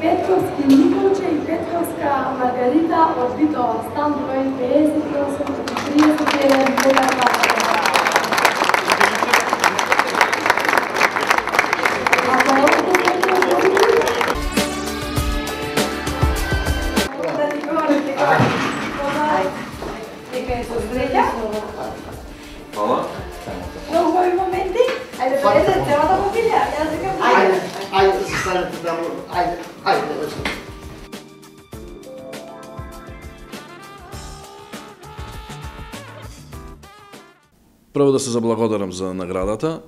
Петковски Николче и Петковска Маргарита од Битола, стан број 58-31 Богата. Hvala. Mnogo ovi momenti. Ajde, preze, treba da popilja. Ja se kao Ajde, se stanete tamo. Ajde. Прво да се заблагодарам за наградата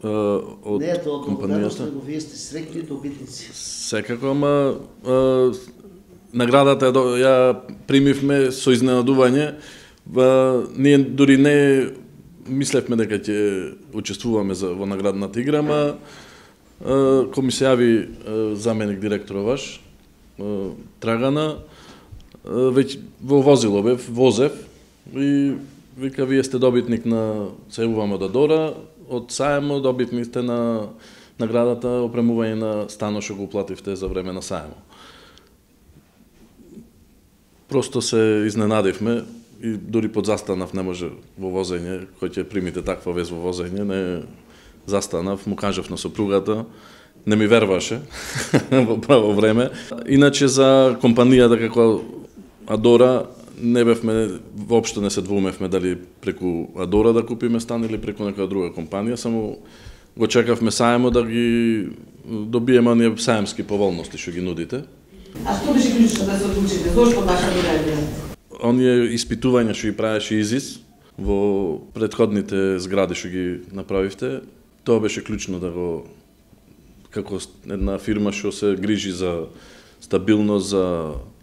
од Не е тоа благодарност, компанијата. него вие сте среќни добитници. Секако, ама наградата ја примивме со изненадување. Ние дури не мислевме дека ќе учествуваме во наградната игра, ама кој ми се јави заменик директор ваш, Трагана, веќе во возило возев и вика, вие сте добитник на се јавуваме од Адора, од саемо добитник на наградата опремување на станот што го уплативте за време на саемо. Просто се изненадивме и дури подзастанав, не може во возење, кој ќе примите таква вест во возење, не застанав, му кажав на сопругата, не ми верваше во право време. Иначе за компанијата како Адора не бевме, воопшто не се двумевме дали преку Адора да купиме стан или преку некоја друга компанија, само го чекавме саемо да ги добиеме оние саемски поволности што ги нудите. А што беше клучно да се одлучите? Зошто баш Адора? Оние испитувања што ги правеше ИЗИС во претходните згради што ги направивте, тоа беше клучно да го, како една фирма што се грижи за стабилност,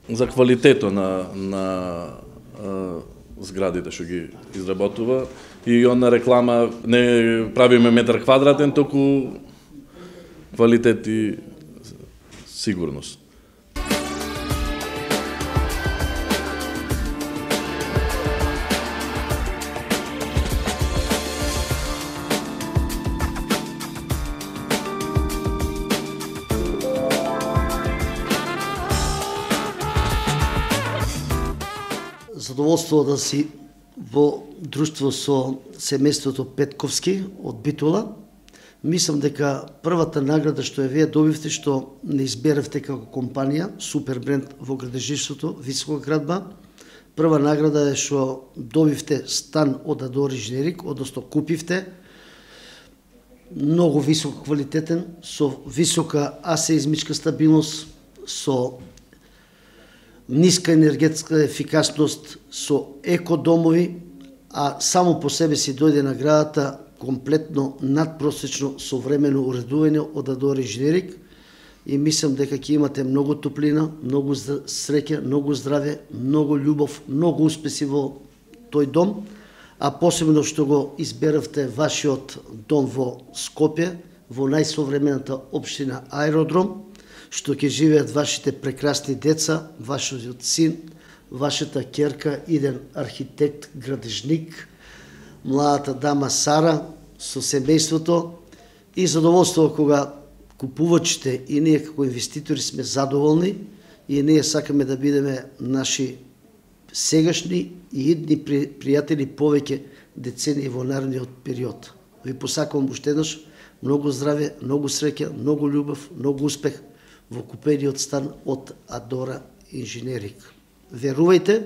за квалитето на зградите што ги изработува, и она реклама не правиме метар квадратен, току квалитет и сигурност. Задоволство да си во друштво со семејството Петковски од Битола. Мислам дека првата награда што ја вие добивте, што не изберавте како компанија, супер бренд во градежиштето, висока градба. Прва награда е што добивте стан од Адора Инженеринг, односно купивте многу високо квалитетен, со висока асеизмичка стабилност, со ниска енергетска ефикасност, со екодомови, а само по себе си дојде наградата комплетно надпросечно современо уредување од Адора Инженеринг, и мислам дека ќе имате многу топлина, многу среќа, многу здраве, многу љубов, многу успеси во тој дом, а посебно што го изберавте вашиот дом во Скопје, во најсовремената општина Аеродром, што ќе живеат вашите прекрасни деца, вашиот син, вашата ќерка, иден архитект, градежник, младата дама Сара со семејството, и задоволство кога купувачите и ние како инвеститори сме задоволни и ние сакаме да бидеме наши сегашни и идни пријатели повеќе децении во наредниот период. Ви посакувам уште еднаш многу здраве, многу среќа, многу љубов, многу успех во купениот стан од Адора Инженеринг. Верувајте,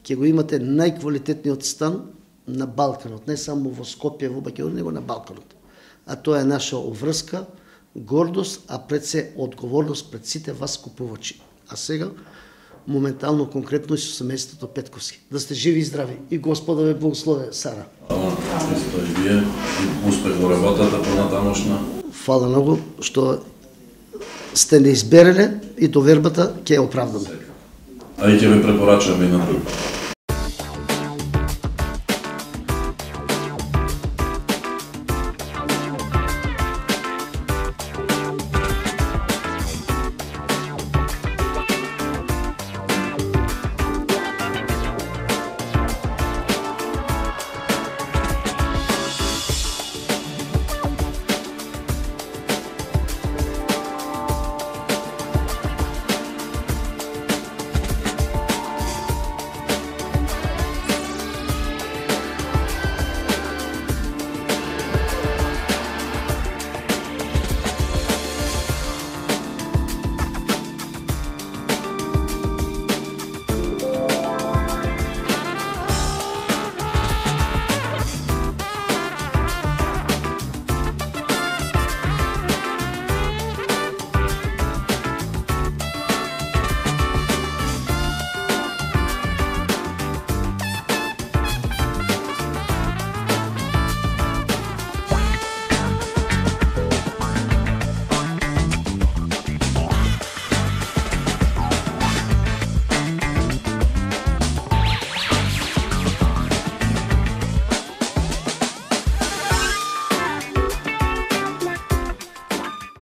ќе го имате најквалитетниот стан на Балканот, не само во Скопје, во Македонија, него на Балканот. А тоа е наша обврска, гордост, а пред се одговорност пред сите вас купувачи. А сега, моментално, конкретно и со семејството Петковски. Да сте живи и здрави. И Господа ве благослови, Сара. Исто и вие, успех во работата понатамошна. Фала многу што сте не избереле и довербата ќе ја оправдаме. А и ќе ве препорачуваме и на други.